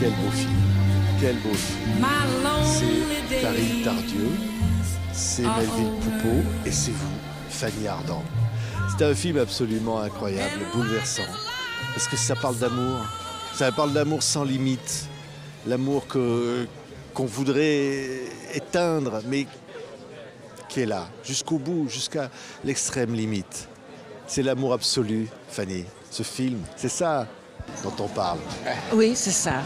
Quel beau film. Quel beau film. C'est Karine Tardieu, c'est Melville Poupeau et c'est vous, Fanny Ardant. C'est un film absolument incroyable, bouleversant. Parce que ça parle d'amour. Ça parle d'amour sans limite. L'amour qu'on voudrait éteindre, mais qui est là, jusqu'au bout, jusqu'à l'extrême limite. C'est l'amour absolu, Fanny. Ce film, c'est ça dont on parle. Oui, c'est ça.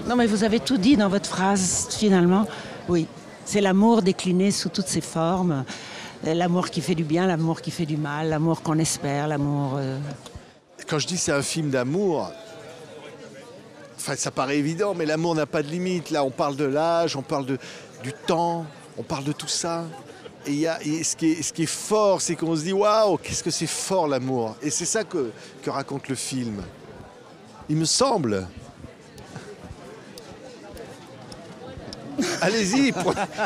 Non, mais vous avez tout dit dans votre phrase, finalement. Oui, c'est l'amour décliné sous toutes ses formes. L'amour qui fait du bien, l'amour qui fait du mal, l'amour qu'on espère, l'amour... Quand je dis c'est un film d'amour, enfin, ça paraît évident, mais l'amour n'a pas de limite. Là, on parle de l'âge, on parle du temps, on parle de tout ça. Et ce qui est fort, c'est qu'on se dit « Waouh, qu'est-ce que c'est fort l'amour !» Et c'est ça que raconte le film. Il me semble. Allez-y,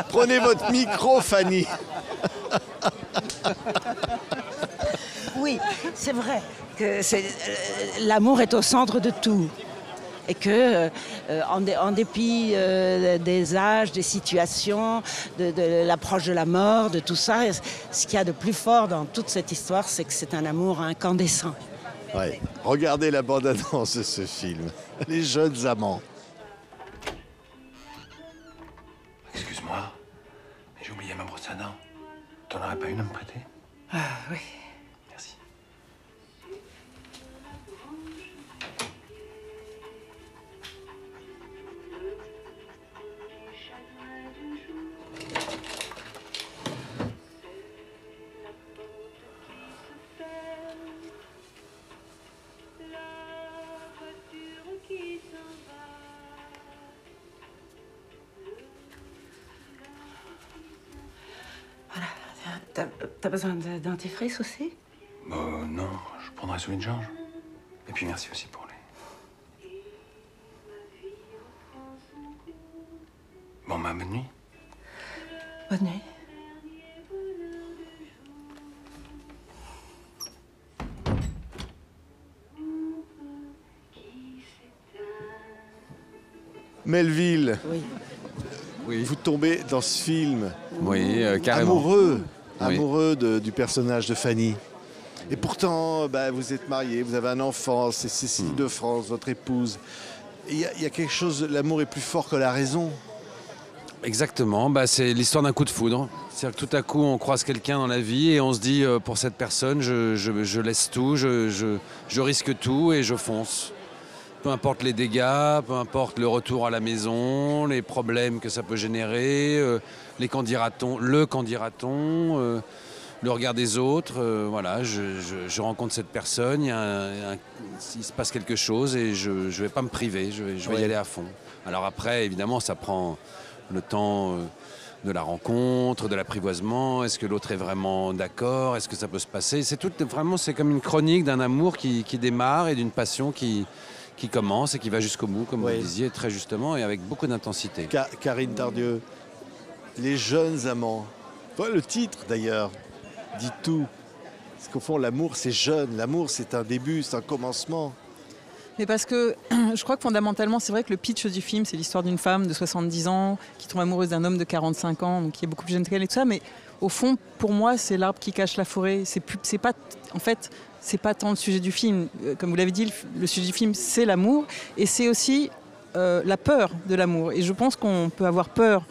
prenez votre micro, Fanny. Oui, c'est vrai que l'amour est au centre de tout. Et que, en dépit des âges, des situations, de l'approche de la mort, de tout ça, ce qu'il y a de plus fort dans toute cette histoire, c'est que c'est un amour incandescent. Ouais. Regardez la bande-annonce de ce film. Les jeunes amants. Excuse-moi, mais j'ai oublié ma brosse à dents. T'en aurais pas une à me prêter? Ah oui. Merci. Voilà. T'as besoin d'un dentifrice aussi? Non, je prendrai celui de Georges. Et puis merci aussi pour les... Bon, bonne nuit. Bonne nuit. Melville, Oui. Oui, vous tombez dans ce film oui carrément. amoureux du personnage de Fanny. Et pourtant, vous êtes mariés, vous avez un enfant, c'est Cécile de France, votre épouse. Il y a quelque chose, l'amour est plus fort que la raison. Exactement, c'est l'histoire d'un coup de foudre. C'est-à-dire que tout à coup, on croise quelqu'un dans la vie et on se dit, pour cette personne, je laisse tout, je risque tout et je fonce. Peu importe les dégâts, peu importe le retour à la maison, les problèmes que ça peut générer, le qu'en dira-t-on, le regard des autres. Voilà, je rencontre cette personne, il se passe quelque chose et je ne vais pas me priver, je vais y aller à fond. Alors après, évidemment, ça prend le temps de la rencontre, de l'apprivoisement. Est-ce que l'autre est vraiment d'accord? Est-ce que ça peut se passer? C'est comme une chronique d'un amour qui démarre et d'une passion qui commence et qui va jusqu'au bout, comme vous disiez très justement, et avec beaucoup d'intensité. Karine Tardieu, les jeunes amants. Le titre d'ailleurs dit tout. Parce qu'au fond, l'amour c'est jeune, l'amour c'est un début, c'est un commencement. Mais parce que je crois que fondamentalement, c'est vrai que le pitch du film, c'est l'histoire d'une femme de 70 ans qui tombe amoureuse d'un homme de 45 ans, donc qui est beaucoup plus jeune qu'elle et tout ça. Mais au fond, pour moi, c'est l'arbre qui cache la forêt. C'est pas tant le sujet du film. Comme vous l'avez dit, le sujet du film, c'est l'amour. Et c'est aussi la peur de l'amour. Et je pense qu'on peut avoir peur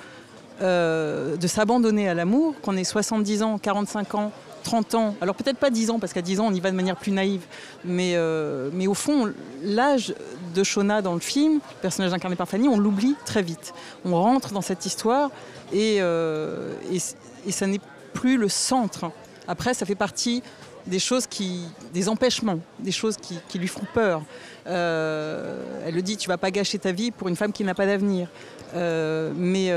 de s'abandonner à l'amour, qu'on ait 70 ans, 45 ans, 30 ans. Alors peut-être pas 10 ans, parce qu'à 10 ans, on y va de manière plus naïve. Mais au fond, l'âge de Shona dans le film, le personnage incarné par Fanny, on l'oublie très vite. On rentre dans cette histoire et ça n'est plus le centre. Après, ça fait partie des choses des empêchements, des choses qui lui font peur. Elle le dit, tu vas pas gâcher ta vie pour une femme qui n'a pas d'avenir. Mais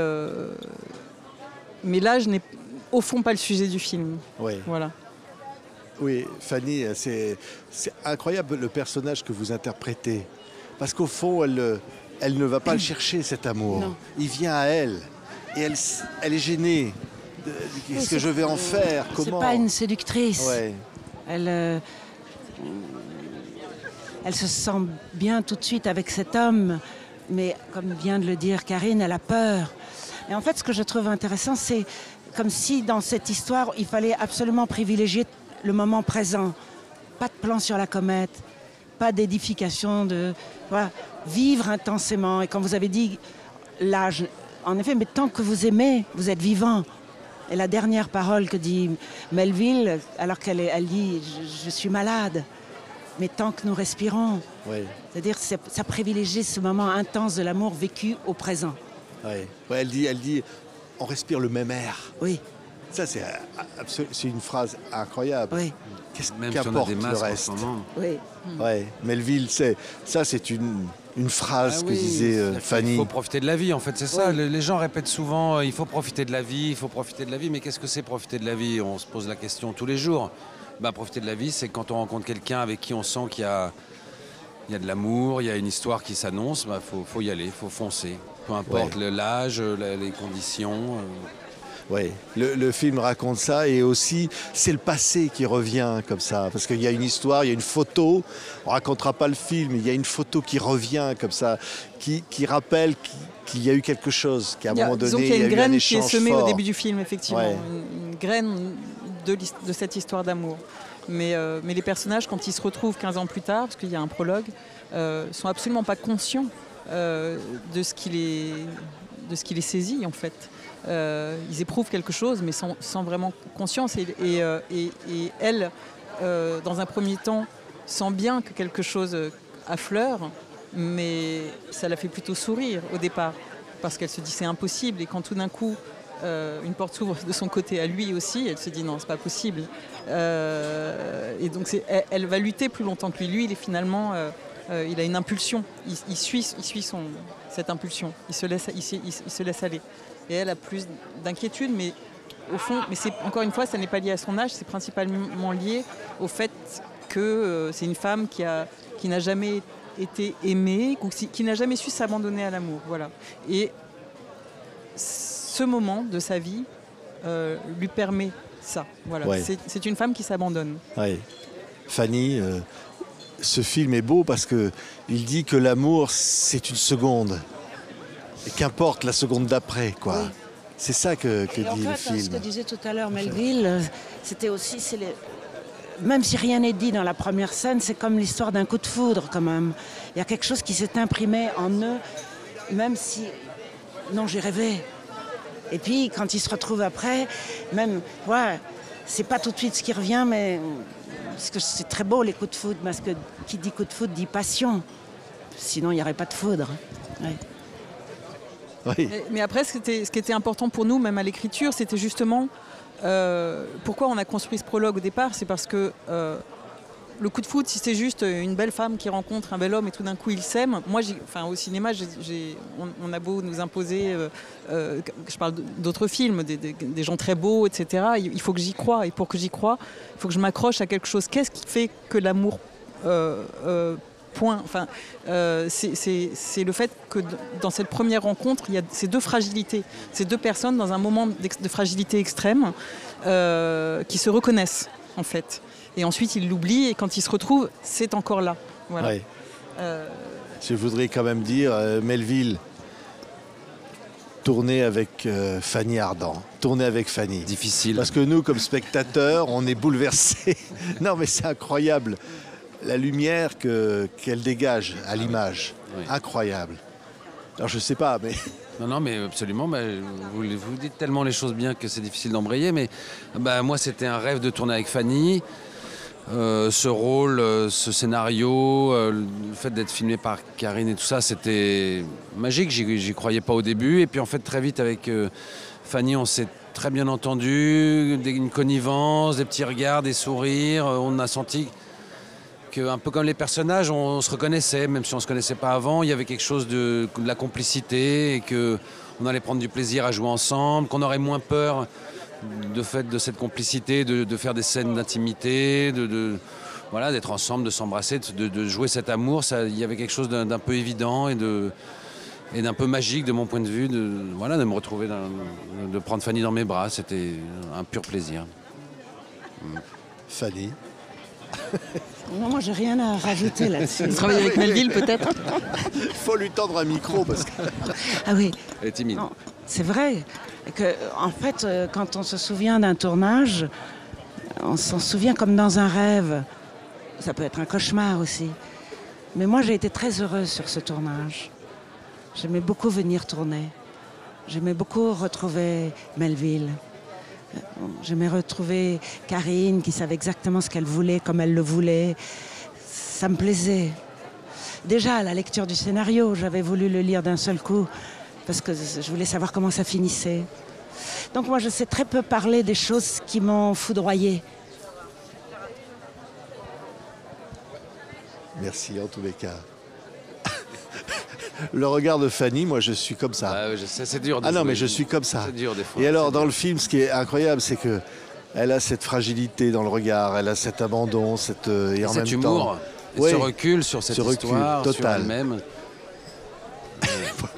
l'âge n'est au fond pas le sujet du film. Oui. Voilà. Oui, Fanny, c'est incroyable le personnage que vous interprétez. Parce qu'au fond, elle ne va pas le chercher, cet amour. Non. Il vient à elle. Et elle est gênée. Qu'est-ce que je vais en faire? Comment? C'est pas une séductrice. Ouais. Elle elle se sent bien tout de suite avec cet homme, mais comme vient de le dire Karine, elle a peur. Et en fait, ce que je trouve intéressant, c'est comme si dans cette histoire, il fallait absolument privilégier le moment présent. Pas de plan sur la comète, pas d'édification, voilà, vivre intensément. Et quand vous avez dit l'âge, en effet, mais tant que vous aimez, vous êtes vivant. Et la dernière parole que dit Melville, alors elle dit « je suis malade », mais tant que nous respirons. Oui. C'est-à-dire ça privilégie ce moment intense de l'amour vécu au présent. Oui. Ouais, elle dit on respire le même air. Oui. Ça, c'est une phrase incroyable. Oui. Même si on a Qu'importe des le masques en reste. ce moment. Oui. Ouais. Melville, c'est une phrase que disait Fanny. Il faut profiter de la vie, en fait, c'est ça. Les gens répètent souvent il faut profiter de la vie, il faut profiter de la vie. Mais qu'est-ce que c'est profiter de la vie? On se pose la question tous les jours. Profiter de la vie, c'est quand on rencontre quelqu'un avec qui on sent qu'il y a de l'amour, il y a une histoire qui s'annonce, faut y aller, il faut foncer. Peu importe l'âge, les conditions. Oui, le film raconte ça et aussi c'est le passé qui revient comme ça parce qu'il y a une histoire, il y a une photo, on racontera pas le film, il y a une photo qui revient comme ça, qui rappelle qu'il y a eu quelque chose, qu'à un moment donné il y a une graine qui est semée fort. Au début du film, effectivement, Ouais. une graine de cette histoire d'amour. Mais les personnages, quand ils se retrouvent 15 ans plus tard, parce qu'il y a un prologue, sont absolument pas conscients de ce qui les saisit en fait. Ils éprouvent quelque chose, mais sans vraiment conscience. Et elle, dans un premier temps, sent bien que quelque chose affleure, mais ça la fait plutôt sourire au départ, parce qu'elle se dit c'est impossible. Et quand tout d'un coup, une porte s'ouvre de son côté à lui aussi, elle se dit non, c'est pas possible. Et donc elle va lutter plus longtemps que lui. Lui, il est finalement, il a une impulsion. Il suit cette impulsion. Il se laisse aller. Et elle a plus d'inquiétude, mais au fond, encore une fois, ça n'est pas lié à son âge, c'est principalement lié au fait que c'est une femme qui n'a jamais été aimée, qui n'a jamais su s'abandonner à l'amour. Voilà. Et ce moment de sa vie lui permet ça. Voilà. Ouais. C'est une femme qui s'abandonne. Ouais. Fanny, ce film est beau parce qu'il dit que l'amour, c'est une seconde. Et qu'importe la seconde d'après, quoi. Oui. C'est ça que dit en fait, le film. Ce que disait tout à l'heure Melville, c'était aussi... Même si rien n'est dit dans la première scène, c'est comme l'histoire d'un coup de foudre, quand même. Il y a quelque chose qui s'est imprimé en eux, même si... Non, j'ai rêvé. Et puis, quand ils se retrouvent après, même... Ouais, c'est pas tout de suite ce qui revient, mais... Parce que c'est très beau, les coups de foudre, parce que qui dit coup de foudre dit passion. Sinon, il n'y aurait pas de foudre. Ouais. Oui. Mais après, ce qui était important pour nous, même à l'écriture, c'était justement pourquoi on a construit ce prologue au départ. C'est parce que le coup de foudre, si c'est juste une belle femme qui rencontre un bel homme et tout d'un coup ils s'aiment, moi, au cinéma, on a beau nous imposer, je parle d'autres films, des gens très beaux, etc. Il faut que j'y croie. Et pour que j'y croie, il faut que je m'accroche à quelque chose. Qu'est-ce qui fait que l'amour point. Enfin, c'est le fait que dans cette première rencontre, il y a ces deux fragilités, ces deux personnes dans un moment de fragilité extrême qui se reconnaissent en fait. Et ensuite, ils l'oublient et quand ils se retrouvent, c'est encore là. Voilà. Ouais. Je voudrais quand même dire, Melville, tourner avec Fanny Ardant, tourner avec Fanny. Difficile. Parce que nous, comme spectateurs, on est bouleversés. Non, mais c'est incroyable. La lumière qu'elle dégage à l'image, oui. Incroyable. Alors je sais pas, mais... Non, mais absolument. Vous dites tellement les choses bien que c'est difficile d'embrayer, mais moi c'était un rêve de tourner avec Fanny. Ce rôle, ce scénario, le fait d'être filmé par Karine et tout ça, c'était magique. J'y croyais pas au début, et puis en fait très vite avec Fanny, on s'est très bien entendu, une connivence, des petits regards, des sourires. On a senti un peu comme les personnages, on se reconnaissait, même si on ne se connaissait pas avant. Il y avait quelque chose de la complicité et qu'on allait prendre du plaisir à jouer ensemble, qu'on aurait moins peur de cette complicité, de faire des scènes d'intimité, voilà, d'être ensemble, de s'embrasser, de jouer cet amour. Il y avait quelque chose d'un peu évident et d'un peu magique de mon point de vue, de me retrouver, de prendre Fanny dans mes bras. C'était un pur plaisir. Fanny. Non, moi, j'ai rien à rajouter là-dessus. Travailler avec Melville, peut-être. Il faut lui tendre un micro parce que... Ah oui. Elle est timide. Non, c'est vrai que, en fait, quand on se souvient d'un tournage, on s'en souvient comme dans un rêve. Ça peut être un cauchemar aussi. Mais moi, j'ai été très heureuse sur ce tournage. J'aimais beaucoup venir tourner. J'aimais beaucoup retrouver Melville. J'aimais retrouver Karine qui savait exactement ce qu'elle voulait, comme elle le voulait. Ça me plaisait. Déjà, à la lecture du scénario, j'avais voulu le lire d'un seul coup parce que je voulais savoir comment ça finissait. Donc moi, je sais très peu parler des choses qui m'ont foudroyée. Merci en tous les cas. Le regard de Fanny, moi je suis comme ça. Ah, je sais, c'est dur. Ah non, mais je suis comme ça. C'est dur des fois. Et alors dans le film, ce qui est incroyable, c'est que elle a cette fragilité dans le regard, elle a cet abandon, et en cet même humour, temps, et ouais, ce recul sur cette histoire, total. sur elle-même.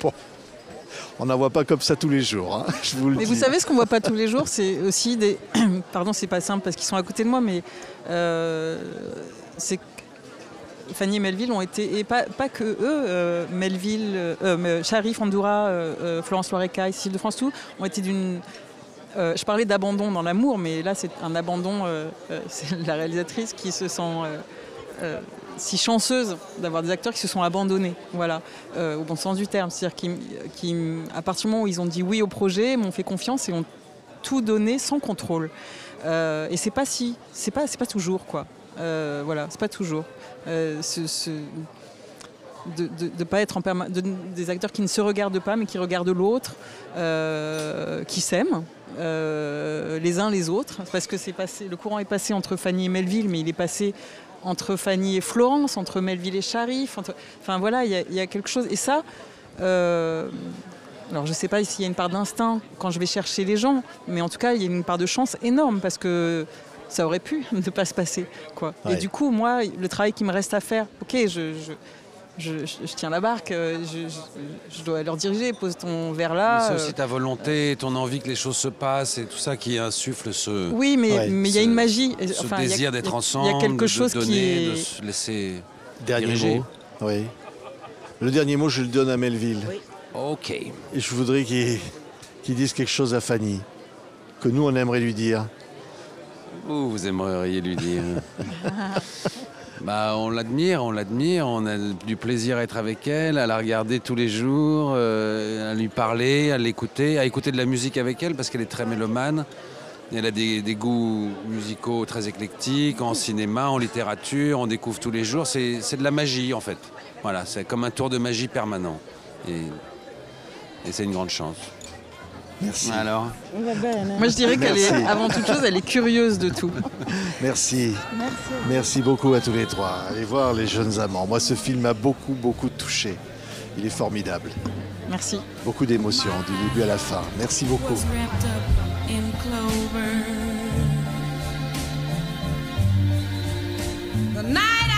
Bon, on n'en voit pas comme ça tous les jours, hein, je vous le dis. Mais vous savez, ce qu'on voit pas tous les jours, c'est aussi des... Pardon, c'est pas simple parce qu'ils sont à côté de moi, mais c'est Fanny et Melville ont été, et pas que eux, Melville, Sharif, Andoura, Florence Loireca, Cécile de France-Tout, ont été d'une... je parlais d'abandon dans l'amour, mais là c'est un abandon, c'est la réalisatrice qui se sent si chanceuse d'avoir des acteurs qui se sont abandonnés, voilà, au bon sens du terme. C'est-à-dire qu'à partir du moment où ils ont dit oui au projet, m'ont fait confiance et ont tout donné sans contrôle. Et c'est pas toujours, quoi. Voilà, c'est pas toujours. De pas être en des acteurs qui ne se regardent pas mais qui regardent l'autre, qui s'aiment les uns les autres, parce que le courant est passé entre Fanny et Melville, mais il est passé entre Fanny et Florence, entre Melville et Sharif, enfin voilà, il y a quelque chose, et ça alors je sais pas s'il y a une part d'instinct quand je vais chercher les gens, mais en tout cas il y a une part de chance énorme, parce que ça aurait pu ne pas se passer, quoi. Ouais. Et du coup, moi, le travail qui me reste à faire, ok, je tiens la barque, je dois leur diriger, pose ton verre là. C'est aussi ta volonté, ton envie que les choses se passent et tout ça qui insuffle ce... Oui, mais il y a une magie. Ce désir d'être ensemble, il y a quelque chose de donner, de se laisser diriger. Mot. Oui. Le dernier mot, je le donne à Melville. Oui. Ok. Et je voudrais qu'il dise quelque chose à Fanny, que nous, on aimerait lui dire. Vous aimeriez lui dire. On l'admire, on a du plaisir à être avec elle, à la regarder tous les jours, à lui parler, à l'écouter, à écouter de la musique avec elle parce qu'elle est très mélomane. Elle a des goûts musicaux très éclectiques, en cinéma, en littérature, on découvre tous les jours. C'est de la magie en fait. Voilà, c'est comme un tour de magie permanent. Et c'est une grande chance. Merci. Alors, moi je dirais qu'elle est, avant toute chose, elle est curieuse de tout. Merci. Merci beaucoup à tous les trois. Allez voir Les Jeunes Amants. Moi, ce film m'a beaucoup, beaucoup touché. Il est formidable. Merci. Beaucoup d'émotions, du début à la fin. Merci beaucoup. The night